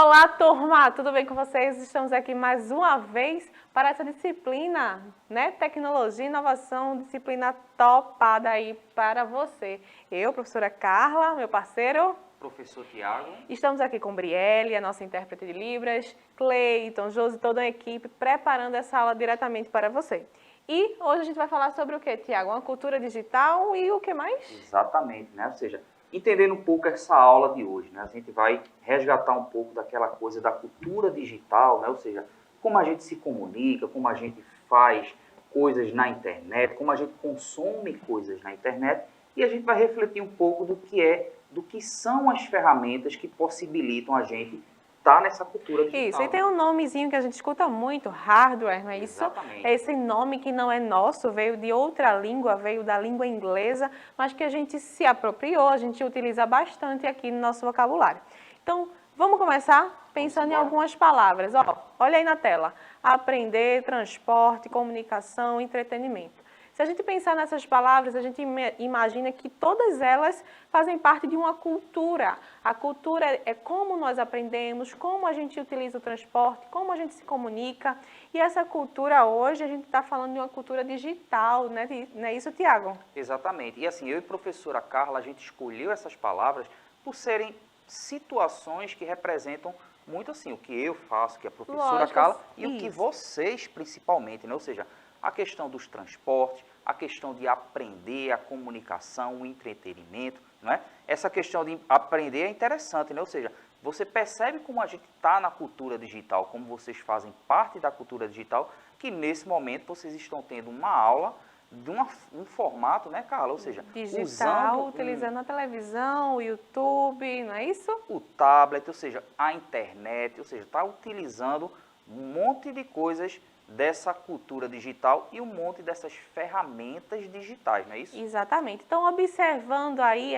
Olá, turma! Tudo bem com vocês? Estamos aqui mais uma vez para essa disciplina, né? Tecnologia e inovação, disciplina topada aí para você. Eu, professora Carla, meu parceiro. Professor Tiago. Estamos aqui com Brielle, a nossa intérprete de Libras, Cleiton, Josi, toda a equipe, preparando essa aula diretamente para você. E hoje a gente vai falar sobre o que, Tiago? Uma cultura digital e o que mais? Exatamente, né? Ou seja, entendendo um pouco essa aula de hoje, né? A gente vai resgatar um pouco daquela coisa da cultura digital, né? Ou seja, como a gente se comunica, como a gente faz coisas na internet, como a gente consome coisas na internet, e a gente vai refletir um pouco do que são as ferramentas que possibilitam a gente estar nessa cultura Isso, digital. e tem um nomezinho que a gente escuta muito, hardware, não é isso? Exatamente. É esse nome que não é nosso, veio de outra língua, veio da língua inglesa, mas que a gente se apropriou, a gente utiliza bastante aqui no nosso vocabulário. Então, vamos começar pensando em algumas palavras. Ó, olha aí na tela. Aprender, transporte, comunicação, entretenimento. Se a gente pensar nessas palavras, a gente imagina que todas elas fazem parte de uma cultura. A cultura é como nós aprendemos, como a gente utiliza o transporte, como a gente se comunica. E essa cultura hoje, a gente está falando de uma cultura digital, né? Não é isso, Tiago? Exatamente. E assim, eu e a professora Carla, a gente escolheu essas palavras por serem situações que representam muito assim o que eu faço, que a professora Lógico, Carla, e o isso. que vocês principalmente, né? Ou seja, a questão dos transportes, a questão de aprender, a comunicação, o entretenimento, né? Essa questão de aprender é interessante, né? Ou seja, você percebe como a gente está na cultura digital, como vocês fazem parte da cultura digital, que nesse momento vocês estão tendo uma aula de um formato, né, Carla? Ou seja, Digital, utilizando a televisão, o YouTube, não é isso? o tablet, ou seja, a internet, ou seja, está utilizando um monte de coisas dessa cultura digital e um monte dessas ferramentas digitais, não é isso? Exatamente. Então, observando aí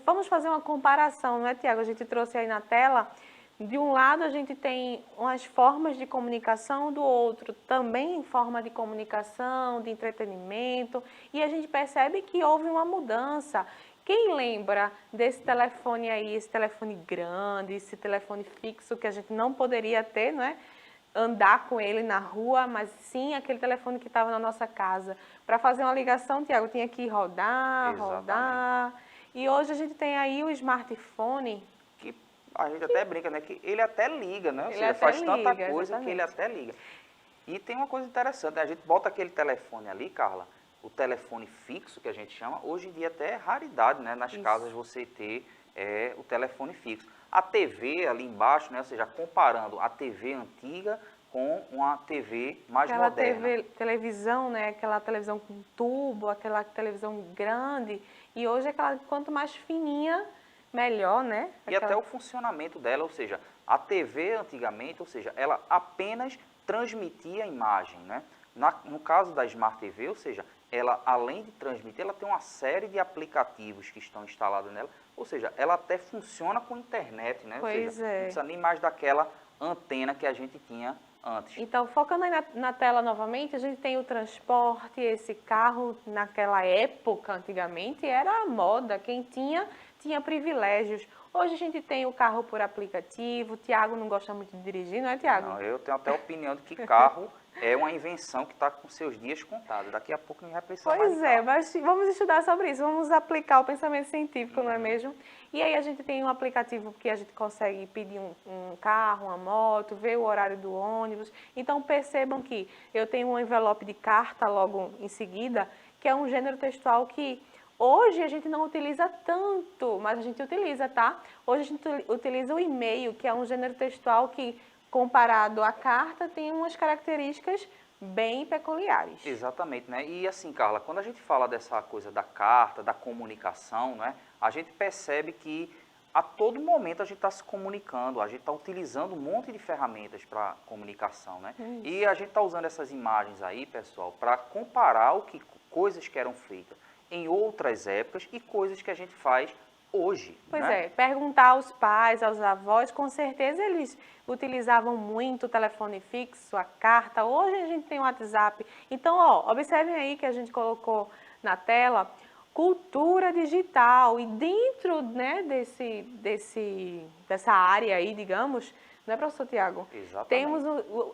vamos fazer uma comparação, não é, Tiago? A gente trouxe aí na tela. De um lado, a gente tem umas formas de comunicação, do outro também forma de comunicação, de entretenimento, e a gente percebe que houve uma mudança. Quem lembra desse telefone aí, esse telefone grande, esse telefone fixo que a gente não poderia ter, não é? Andar com ele na rua, mas sim aquele telefone que estava na nossa casa. Para fazer uma ligação, Tiago, tinha que rodar, rodar. E hoje a gente tem aí o smartphone. Que a gente até brinca, né? Que ele até liga, né? Ou Ele seja, até faz tanta liga, coisa que ele exatamente. até liga. E tem uma coisa interessante, né? A gente bota aquele telefone ali, Carla, o telefone fixo que a gente chama, hoje em dia até é raridade, né? Nas casas você ter o telefone fixo. A TV ali embaixo, né? Ou seja, comparando a TV antiga com uma TV mais Aquela moderna. televisão, né? Aquela televisão com tubo, aquela televisão grande. E hoje aquela, quanto mais fininha, melhor, né? E até o funcionamento dela, ou seja, a TV antigamente, ou seja, ela apenas transmitia a imagem, né? No caso da Smart TV, ou seja, ela além de transmitir, ela tem uma série de aplicativos que estão instalados nela, ou seja, ela até funciona com internet, né? Pois ou seja, é. não precisa nem mais daquela antena que a gente tinha antes. Então, focando aí na tela novamente, a gente tem o transporte, esse carro naquela época, antigamente, era a moda, quem tinha, tinha privilégios. Hoje a gente tem o carro por aplicativo, o Tiago não gosta muito de dirigir, não é, Tiago? Não, eu tenho até a opinião de que carro é uma invenção que está com seus dias contados. Daqui a pouco a gente vai precisar mais de Pois é, carro. mas vamos estudar sobre isso, vamos aplicar o pensamento científico, não é mesmo? E aí a gente tem um aplicativo que a gente consegue pedir um carro, uma moto, ver o horário do ônibus. Então percebam que eu tenho um envelope de carta logo em seguida, que é um gênero textual que hoje a gente não utiliza tanto, mas a gente utiliza, tá? Hoje a gente utiliza o e-mail, que é um gênero textual que, comparado à carta, tem umas características bem peculiares. Exatamente, né? E assim, Carla, quando a gente fala dessa coisa da carta, da comunicação, né? A gente percebe que a todo momento a gente está se comunicando, a gente está utilizando um monte de ferramentas para comunicação, né? E a gente está usando essas imagens aí, pessoal, para comparar coisas que eram feitas em outras épocas e coisas que a gente faz hoje. Pois né? é, perguntar aos pais, aos avós, com certeza eles utilizavam muito o telefone fixo, a carta. Hoje a gente tem o WhatsApp. Então, ó, observem aí que a gente colocou na tela cultura digital. E dentro, né, dessa área aí, digamos, não é, professor Tiago? Exatamente. Temos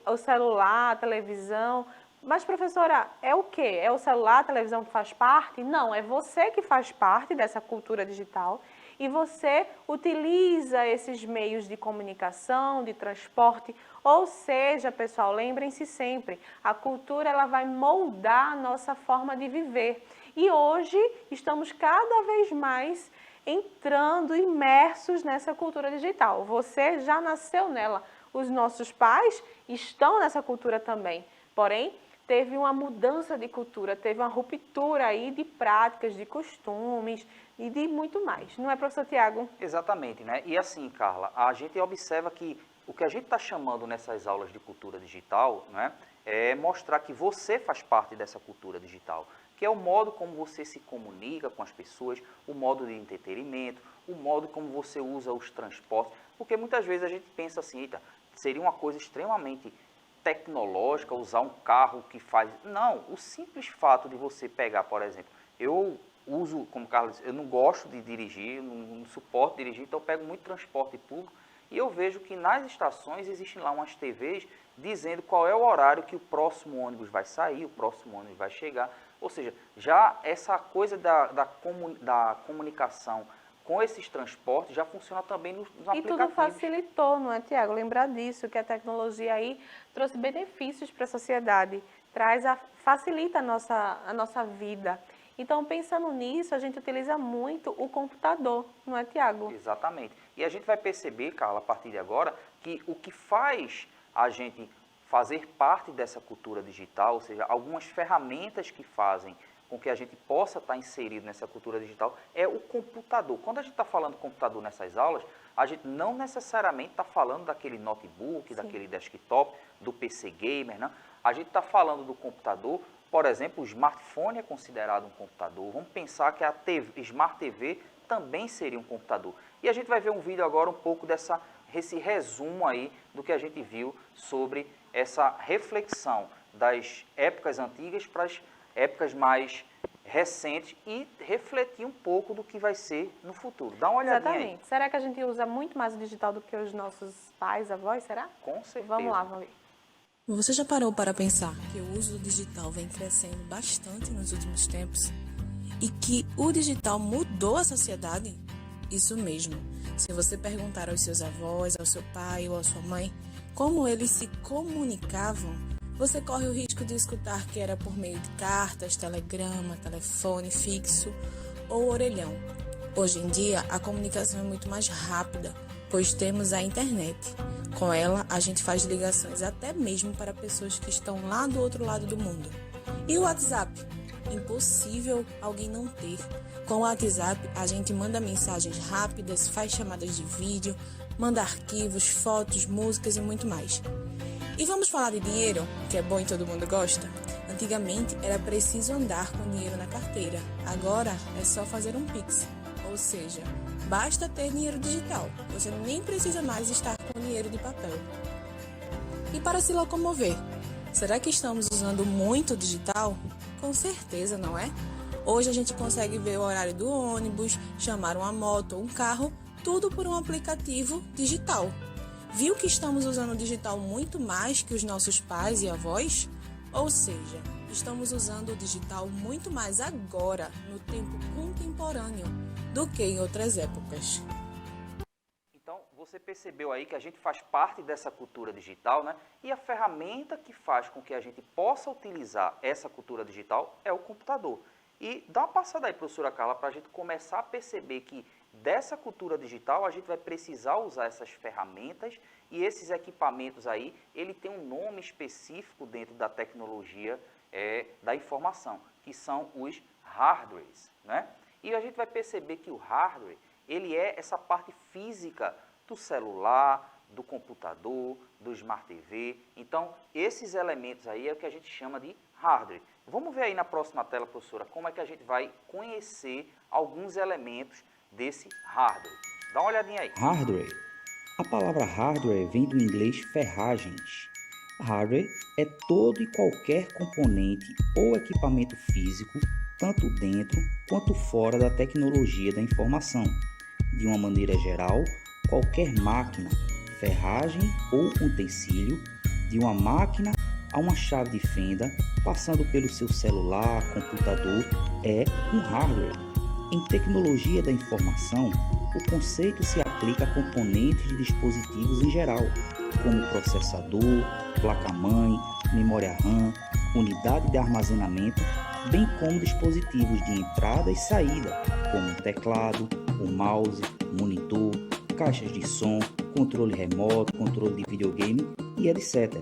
o celular, a televisão. Mas, professora, é o quê? É o celular, a televisão que faz parte? Não, é você que faz parte dessa cultura digital e você utiliza esses meios de comunicação, de transporte. Ou seja, pessoal, lembrem-se sempre, a cultura ela vai moldar a nossa forma de viver. E hoje estamos cada vez mais entrando, imersos nessa cultura digital. Você já nasceu nela. Os nossos pais estão nessa cultura também. Porém, teve uma mudança de cultura, teve uma ruptura aí de práticas, de costumes e de muito mais. Não é, professor Tiago? Exatamente, né? E assim, Carla, a gente observa que o que a gente está chamando nessas aulas de cultura digital, né, é mostrar que você faz parte dessa cultura digital, que é o modo como você se comunica com as pessoas, o modo de entretenimento, o modo como você usa os transportes, porque muitas vezes a gente pensa assim, eita, seria uma coisa extremamente tecnológica usar um carro que faz... Não, o simples fato de você pegar, por exemplo, eu uso, como o Carlos disse, eu não gosto de dirigir, não suporto dirigir, então eu pego muito transporte público e eu vejo que nas estações existem lá umas TVs dizendo qual é o horário que o próximo ônibus vai sair, o próximo ônibus vai chegar. Ou seja, já essa coisa da comunicação com esses transportes já funciona também nos aplicativos. E tudo facilitou, não é, Tiago? Lembrar disso, que a tecnologia aí trouxe benefícios para a sociedade, facilita a nossa vida. Então, pensando nisso, a gente utiliza muito o computador, não é, Tiago? Exatamente. E a gente vai perceber, Carla, a partir de agora, que o que faz a gente fazer parte dessa cultura digital, ou seja, algumas ferramentas que fazem com que a gente possa estar inserido nessa cultura digital, é o computador. Quando a gente está falando computador nessas aulas, a gente não necessariamente está falando daquele notebook, Sim. daquele desktop, do PC gamer, não. A gente está falando do computador, por exemplo, o smartphone é considerado um computador. Vamos pensar que a Smart TV também seria um computador. E a gente vai ver um vídeo agora um pouco esse resumo aí do que a gente viu sobre essa reflexão das épocas antigas para as épocas mais recentes e refletir um pouco do que vai ser no futuro. Dá uma olhadinha aí. Exatamente. Será que a gente usa muito mais o digital do que os nossos pais, avós, será? Com certeza. Vamos lá, vamos ver. Você já parou para pensar que o uso do digital vem crescendo bastante nos últimos tempos? E que o digital mudou a sociedade? Isso mesmo. Se você perguntar aos seus avós, ao seu pai ou à sua mãe como eles se comunicavam, você corre o risco de escutar que era por meio de cartas, telegrama, telefone fixo ou orelhão. Hoje em dia, a comunicação é muito mais rápida, pois temos a internet. Com ela, a gente faz ligações até mesmo para pessoas que estão lá do outro lado do mundo. E o WhatsApp? Impossível alguém não ter. Com o WhatsApp, a gente manda mensagens rápidas, faz chamadas de vídeo, manda arquivos, fotos, músicas e muito mais. E vamos falar de dinheiro, que é bom e todo mundo gosta? Antigamente era preciso andar com dinheiro na carteira, agora é só fazer um Pix. Ou seja, basta ter dinheiro digital, você nem precisa mais estar com dinheiro de papel. E para se locomover, será que estamos usando muito digital? Com certeza, não é? Hoje a gente consegue ver o horário do ônibus, chamar uma moto ou um carro, tudo por um aplicativo digital. Viu que estamos usando o digital muito mais que os nossos pais e avós? Ou seja, estamos usando o digital muito mais agora, no tempo contemporâneo, do que em outras épocas. Então, você percebeu aí que a gente faz parte dessa cultura digital, né? E a ferramenta que faz com que a gente possa utilizar essa cultura digital é o computador. E dá uma passada aí, professora Carla, para a gente começar a perceber que dessa cultura digital a gente vai precisar usar essas ferramentas e esses equipamentos aí, ele tem um nome específico dentro da tecnologia da informação, que são os hardwares, né? E a gente vai perceber que o hardware, ele é essa parte física do celular, do computador, do Smart TV. Então, esses elementos aí é o que a gente chama de hardware. Vamos ver aí na próxima tela, professora, como é que a gente vai conhecer alguns elementos desse hardware. Dá uma olhadinha aí. Hardware. A palavra hardware vem do inglês ferragens. Hardware é todo e qualquer componente ou equipamento físico, tanto dentro quanto fora da tecnologia da informação. De uma maneira geral, qualquer máquina, ferragem ou utensílio, de uma máquina a uma chave de fenda, passando pelo seu celular, computador, é um hardware. Em tecnologia da informação, o conceito se aplica a componentes de dispositivos em geral, como processador, placa-mãe, memória RAM, unidade de armazenamento, bem como dispositivos de entrada e saída, como o teclado, o mouse, monitor, caixas de som, controle remoto, controle de videogame e etc.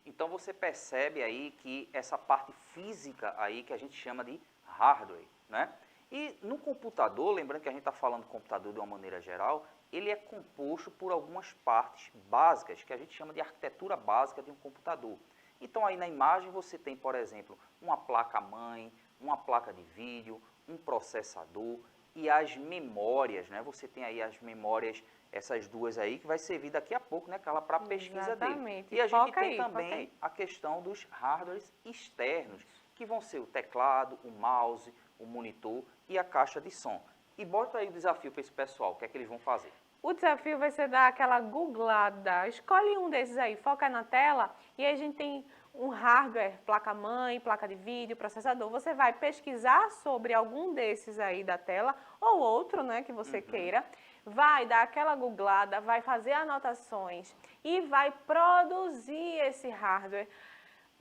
Então você percebe aí que essa parte física aí que a gente chama de hardware, né? E no computador, lembrando que a gente está falando do computador de uma maneira geral, ele é composto por algumas partes básicas que a gente chama de arquitetura básica de um computador. Então aí na imagem você tem, por exemplo, uma placa-mãe, uma placa de vídeo, um processador e as memórias, né? Você tem aí as memórias, essas duas aí, que vai servir daqui a pouco, né, Carla, para a pesquisa dele. Exatamente. E a gente Foca tem aí, também a questão dos hardwares externos, que vão ser o teclado, o mouse, o monitor e a caixa de som. E bota aí o desafio para esse pessoal, o que é que eles vão fazer? O desafio vai ser dar aquela googlada. Escolhe um desses aí, foca na tela e aí a gente tem um hardware, placa-mãe, placa de vídeo, processador. Você vai pesquisar sobre algum desses aí da tela ou outro, né, que você queira. Vai dar aquela googlada, vai fazer anotações e vai produzir esse hardware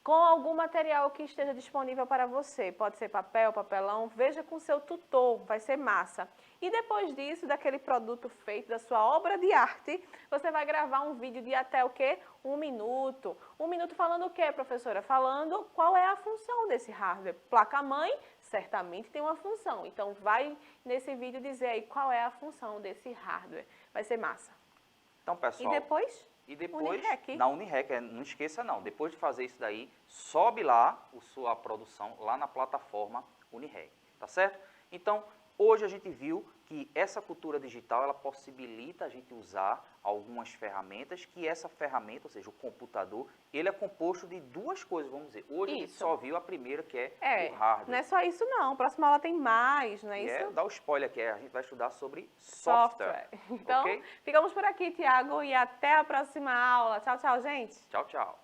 com algum material que esteja disponível para você. Pode ser papel, papelão, veja com seu tutor, vai ser massa. E depois disso, daquele produto feito, da sua obra de arte, você vai gravar um vídeo de até o quê? 1 minuto. 1 minuto falando o quê, professora? Falando qual é a função desse hardware. Placa-mãe, certamente tem uma função. Então, vai nesse vídeo dizer aí qual é a função desse hardware. Vai ser massa. Então, pessoal... E depois Unirec. Na Unirec, não esqueça não, depois de fazer isso daí, sobe lá a sua produção, lá na plataforma Unirec, tá certo? Então, hoje a gente viu que essa cultura digital, ela possibilita a gente usar algumas ferramentas, que essa ferramenta, ou seja, o computador, ele é composto de duas coisas, vamos dizer. Hoje a gente só viu a primeira, que é o hardware. Não é só isso não, próxima aula tem mais, não é isso? Dá o spoiler aqui, a gente vai estudar sobre software. Então, ficamos por aqui, Tiago, e até a próxima aula. Tchau, tchau, gente. Tchau, tchau.